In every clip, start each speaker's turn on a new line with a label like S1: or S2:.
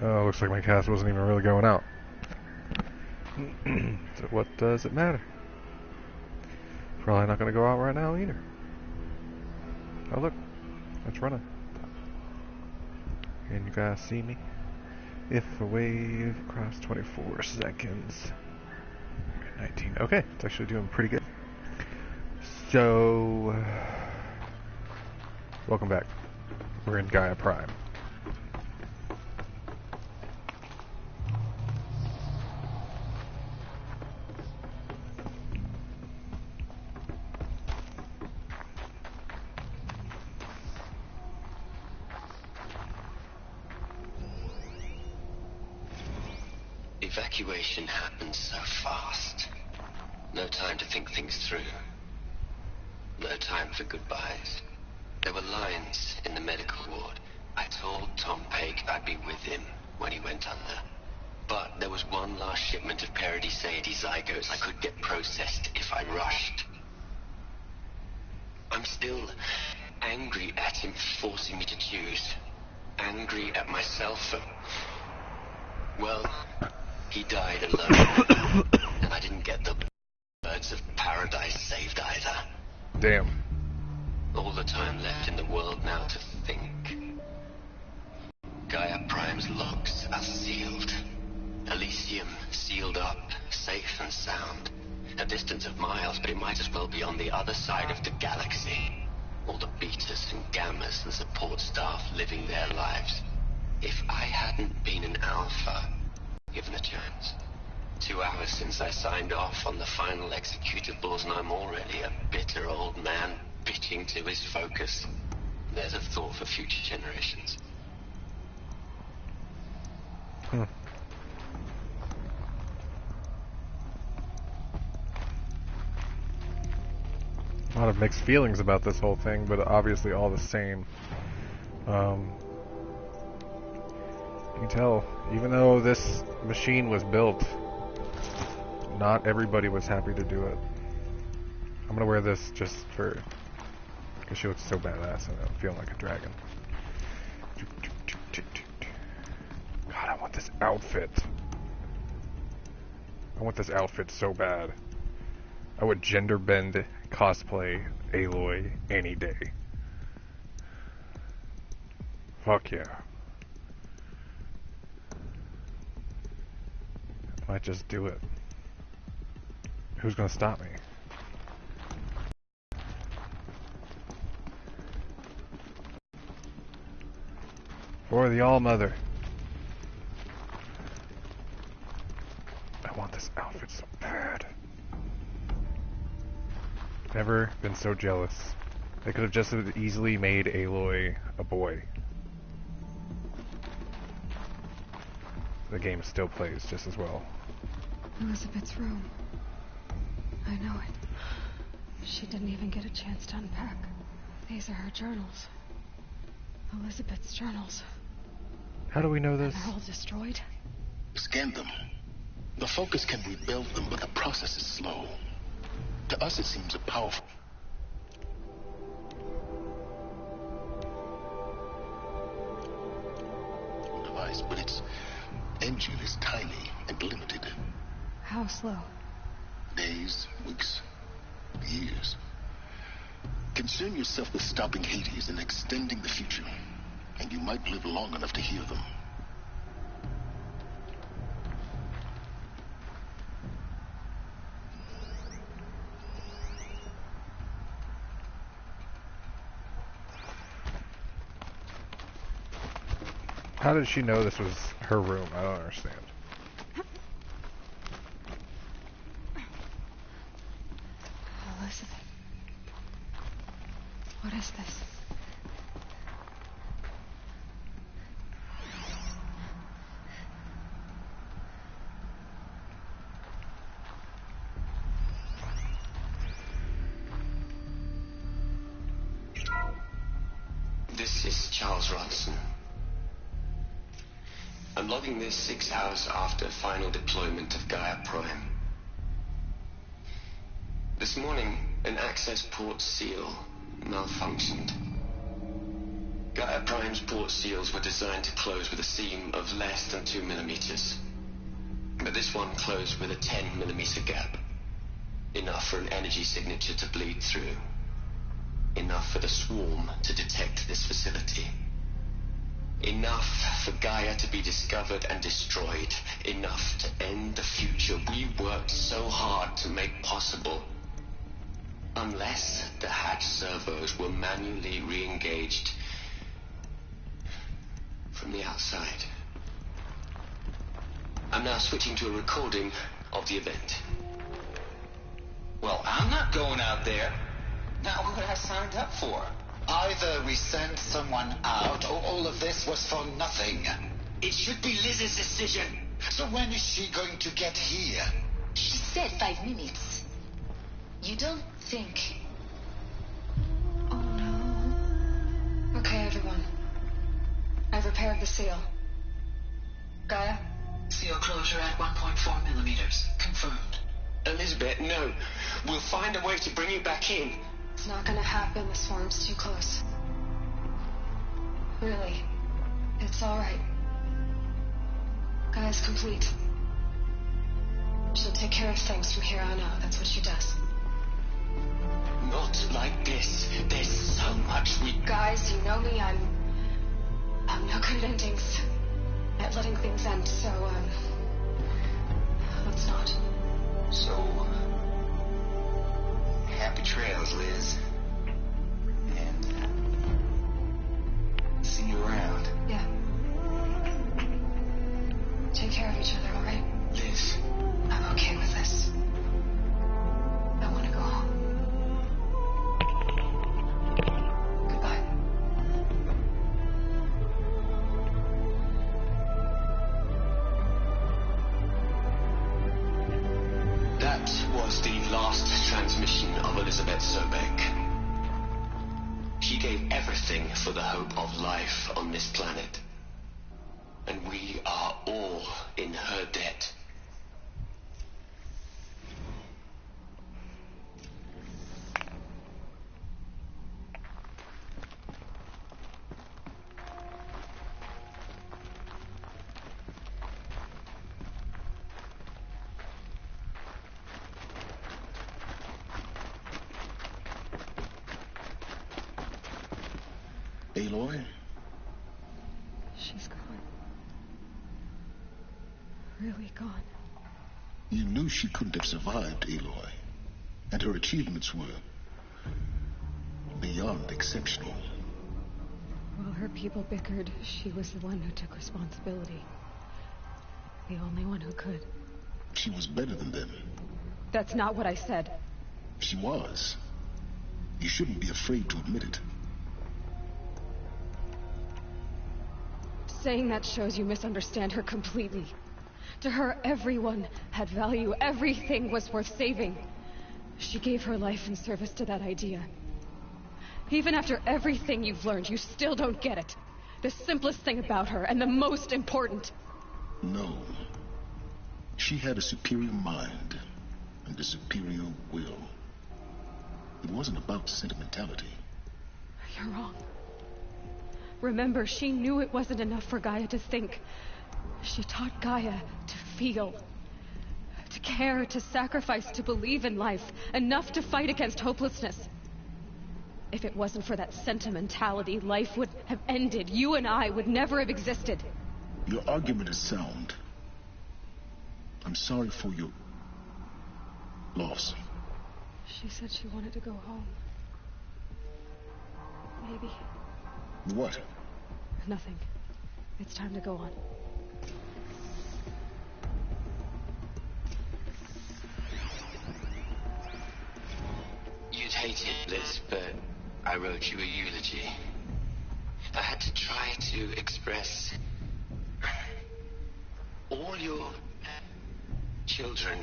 S1: Oh, looks like my cast wasn't even really going out. So what does it matter? Probably not going to go out right now either. Oh look, it's running. Can you guys see me? If a wave across 24 seconds. 19. Okay, it's actually doing pretty good. So, welcome back. We're in Gaia Prime.
S2: Evacuation happens so fast. No time to think things through. No time for goodbyes. There were lines in the medical ward. I told Tom Pake I'd be with him when he went under. But there was one last shipment of Paradis-Sade zygotes I could get processed if I rushed. I'm still angry at him for forcing me to choose. Angry at myself for... Well, he died alone. And I didn't get the birds of paradise saved either.
S1: Damn.
S2: All the time left in the world now to think. Gaia Prime's locks are sealed. Elysium sealed up, safe and sound. A distance of miles, but it might as well be on the other side of the galaxy. All the betas and gammas and support staff living their lives. If I hadn't been an alpha, given a chance. 2 hours since I signed off on the final executables, and I'm already a bitter old man bitching to his focus. There's a thought for future generations.
S1: A lot of mixed feelings about this whole thing, but obviously all the same. You can tell, even though this machine was built, not everybody was happy to do it. I'm gonna wear this just for, because she looks so badass and I'm feeling like a dragon. God, I want this outfit. I want this outfit so bad. I would gender bend cosplay Aloy any day. Fuck yeah. I might just do it. Who's gonna stop me? For the All-Mother. I want this outfit so bad. Never been so jealous. They could have just as easily made Aloy a boy. The game still plays just as well.
S3: Elizabeth's room. I know it. She didn't even get a chance to unpack. These are her journals. Elizabeth's journals.
S1: How do we know this?
S3: And they're all destroyed?
S4: Scan them. The focus can rebuild them, but the process is slow. To us, it seems a powerful device, but its engine is tiny and limited.
S3: How slow?
S4: Days, weeks, years. Concern yourself with stopping Hades and extending the future, and you might live long enough to hear them.
S1: How did she know this was her room? I don't understand.
S3: Elizabeth. What is this?
S2: This is Charles Ronson. I'm logging this 6 hours after final deployment of Gaia Prime. This morning, an access port seal malfunctioned. Gaia Prime's port seals were designed to close with a seam of less than 2 millimeters. But this one closed with a 10 millimeter gap. Enough for an energy signature to bleed through. Enough for the swarm to detect this facility. Enough for Gaia to be discovered and destroyed. Enough to end the future we worked so hard to make possible. Unless the hatch servos were manually re-engaged from the outside. I'm now switching to a recording of the event.
S5: Well, I'm not going out there. Not what I signed up for.
S6: Either we sent someone out, or all of this was for nothing.
S5: It should be Liz's decision.
S6: So when is she going to get here?
S7: She said 5 minutes. You don't think...
S3: Oh no. Okay, everyone. I've repaired the seal. Gaia?
S7: Seal closure at 1.4 millimeters. Confirmed.
S2: Elizabeth, no. We'll find a way to bring you back in.
S3: It's not gonna happen. The swarm's too close. Really. It's alright. Gaia's complete. She'll take care of things from here on out. That's what she does.
S2: Not like this. There's so much we...
S3: Guys, you know me. I'm no good at endings. At letting things end, so, let's not.
S5: So, happy trails, Liz. And see you around.
S3: Yeah. Take care of each other, alright?
S5: Liz.
S3: I'm okay with this. I want to go home. Goodbye.
S2: That was the last transmission of Elizabeth Sobek. She gave everything for the hope of life on this planet. And we are all in her debt.
S4: Aloy?
S3: She's gone. Really gone.
S4: You knew she couldn't have survived, Aloy. And her achievements were beyond exceptional.
S3: While her people bickered, she was the one who took responsibility. The only one who could.
S4: She was better than them.
S3: That's not what I said.
S4: She was. You shouldn't be afraid to admit it.
S3: Saying that shows you misunderstand her completely. To her, everyone had value. Everything was worth saving. She gave her life in service to that idea. Even after everything you've learned, you still don't get it. The simplest thing about her, and the most important.
S4: No. She had a superior mind and a superior will. It wasn't about sentimentality.
S3: You're wrong. Remember, she knew it wasn't enough for Gaia to think. She taught Gaia to feel. To care, to sacrifice, to believe in life. Enough to fight against hopelessness. If it wasn't for that sentimentality, life would have ended. You and I would never have existed.
S4: Your argument is sound. I'm sorry for your loss.
S3: She said she wanted to go home. Maybe.
S4: What?
S3: Nothing. It's time to go on.
S2: You'd hate it, Liz, but I wrote you a eulogy. I had to try to express all your children.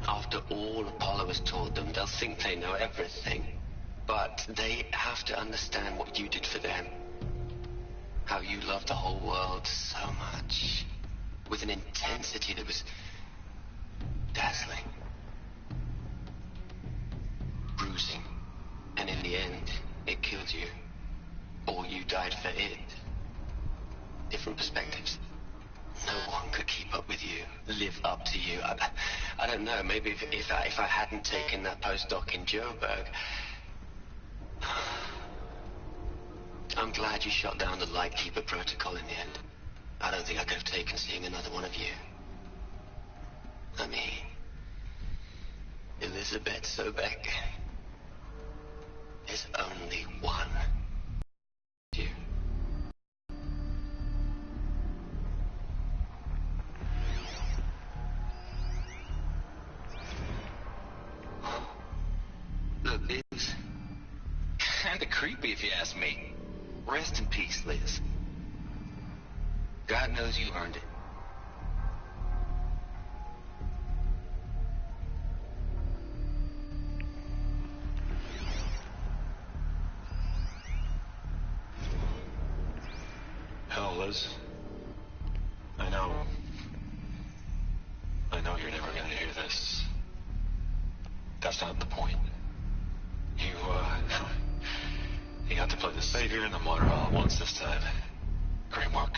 S2: After all Apollo has taught them, they'll think they know everything. But they have to understand what you did for them. How you loved the whole world so much. With an intensity that was dazzling. Bruising. And in the end, it killed you. Or you died for it. Different perspectives. No one could keep up with you, live up to you. I don't know, maybe if I hadn't taken that postdoc in Joburg. I'm glad you shot down the Lightkeeper protocol in the end. I don't think I could have taken seeing another one of you. I mean, Elizabeth Sobek is only one. You. Look, it's kinda creepy if you ask me. Rest in peace, Liz. God knows you earned it.
S8: Hell, Liz. I know you're never gonna hear this. That's not the point. You got to play the savior and the martyr all at once this time. Great work.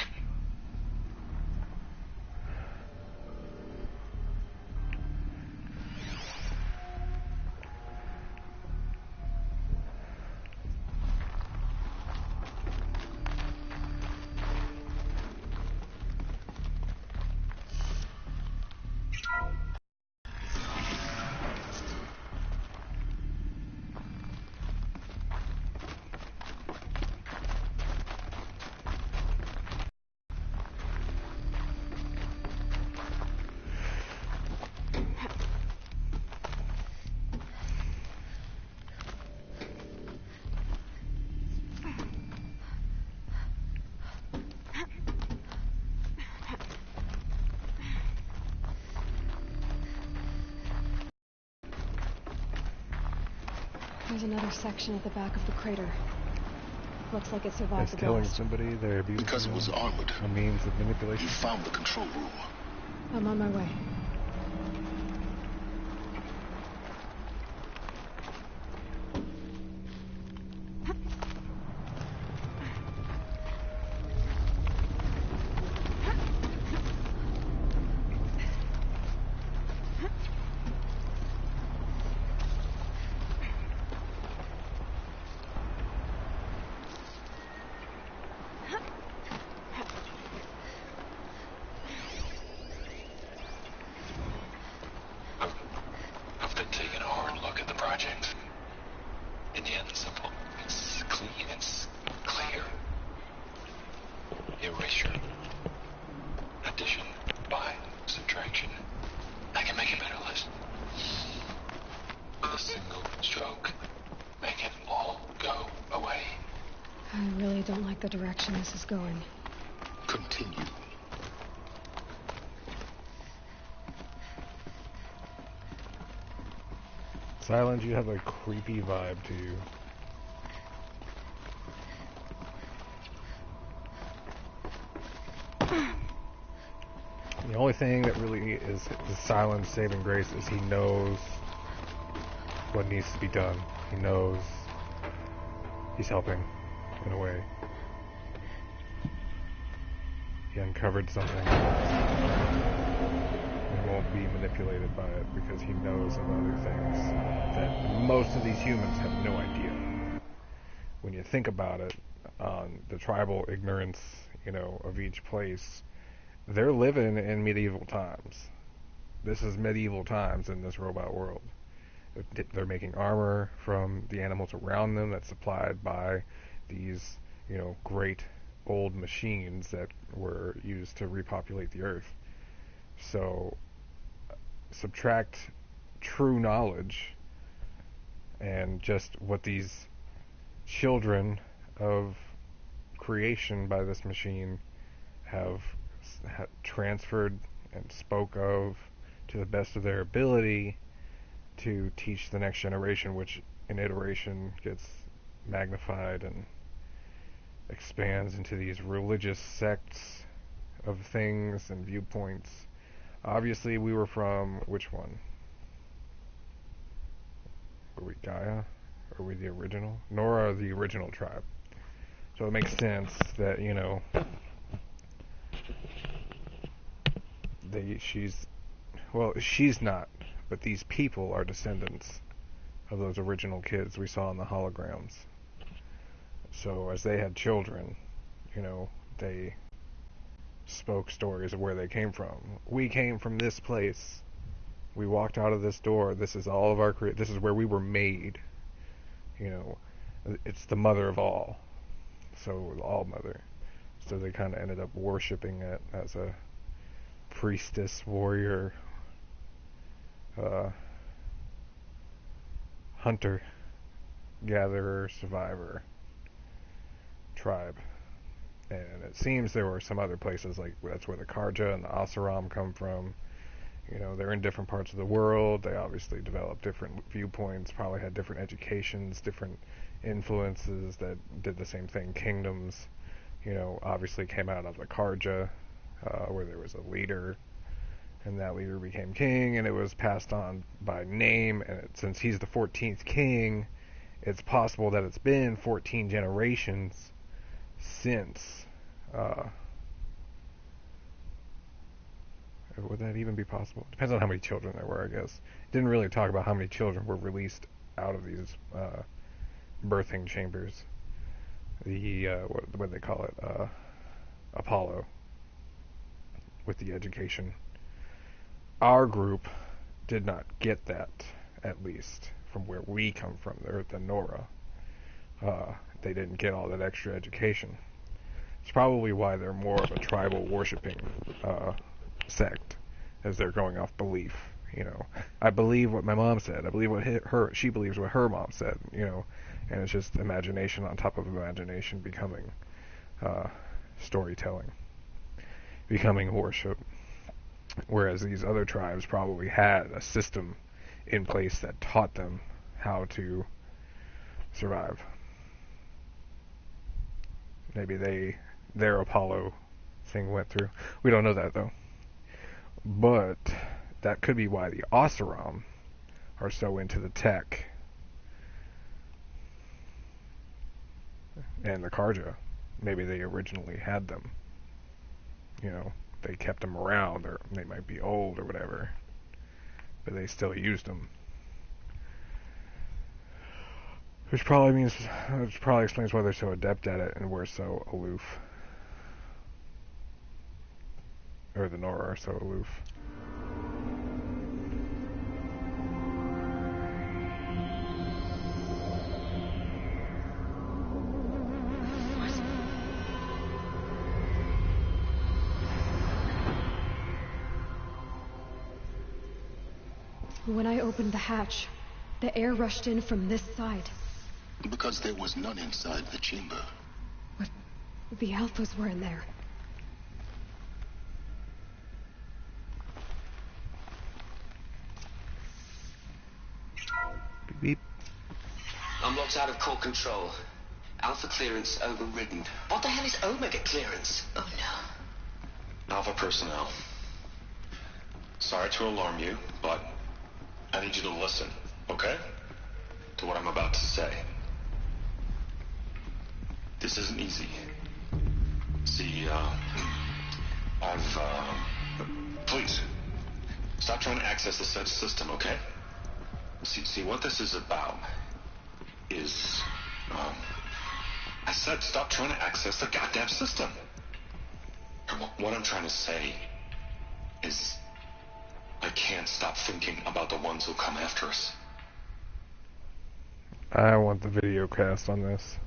S3: There's another section at the back of the crater. Looks like it survived the
S1: Killing
S3: blast.
S1: somebody, they're abusing
S4: Because it was armored.
S1: a means of
S4: You
S1: manipulation.
S4: found the control room.
S3: I'm on my way.
S8: I've been taking a hard look at the project. In the end, it's simple. It's clean. It's clear. Erasure. Addition by subtraction. I can make it better, Liz. With a single stroke, make it all go away.
S3: I really don't like the direction this is going.
S4: Continue.
S1: Silence, you have a creepy vibe to you. The only thing that really is Silence' saving grace is he knows what needs to be done. He knows he's helping, in a way. He uncovered something. He won't be manipulated by it because he knows of other things that most of these humans have no idea. When you think about it, on the tribal ignorance, of each place, they're living in medieval times. This is medieval times in this robot world. They're making armor from the animals around them that's supplied by these, great old machines that were used to repopulate the earth. So, subtract true knowledge and just what these children of creation by this machine have transferred and spoke of to the best of their ability to teach the next generation, which in iteration gets magnified and expands into these religious sects of things and viewpoints. Obviously, we were from which one? Were we Gaia? Or were we the original? Nora, the original tribe. So it makes sense that, you know, she's not, but these people are descendants of those original kids we saw in the holograms. So as they had children, you know, they spoke stories of where they came from. We came from this place. We walked out of this door. This is all of our this is where we were made. You know, it's the mother of all. So all mother. So they kind of ended up worshiping it as a priestess, warrior, hunter, gatherer, survivor tribe. And it seems there were some other places, like that's where the Karja and the Asaram come from. You know, they're in different parts of the world. They obviously developed different viewpoints, probably had different educations, different influences that did the same thing. Kingdoms, you know, obviously came out of the Karja, where there was a leader, and that leader became king, and it was passed on by name. And since he's the 14th king, it's possible that it's been 14 generations since. Would that even be possible? Depends on how many children there were, I guess. It didn't really talk about how many children were released out of these birthing chambers. The what do they call it? Apollo, with the education. Our group did not get that, at least from where we come from, the Nora. They didn't get all that extra education. It's probably why they're more of a tribal worshipping sect, as they're going off belief. You know, I believe what my mom said. I believe what she believes what her mom said. You know, and it's just imagination on top of imagination, becoming storytelling, becoming worship. Whereas these other tribes probably had a system in place that taught them how to survive. Maybe their Apollo thing went through. We don't know that, though. But that could be why the Oseram are so into the tech. And the Karja. Maybe they originally had them. You know, they kept them around, or they might be old or whatever. But they still used them. Which probably explains why they're so adept at it and we're so aloof. Or the Nora are so aloof.
S3: When I opened the hatch, the air rushed in from this side.
S4: Because there was none inside the chamber.
S3: But the Alphas were in there.
S1: Beep beep.
S2: I'm locked out of core control. Alpha clearance overridden. What the hell is Omega clearance?
S7: Oh no.
S8: Alpha personnel. Sorry to alarm you, but I need you to listen, okay? To what I'm about to say. This isn't easy. See, please, stop trying to access the such system, okay? See, what this is about is, I said stop trying to access the goddamn system. What I'm trying to say is, I can't stop thinking about the ones who come after us.
S1: I want the video cast on this.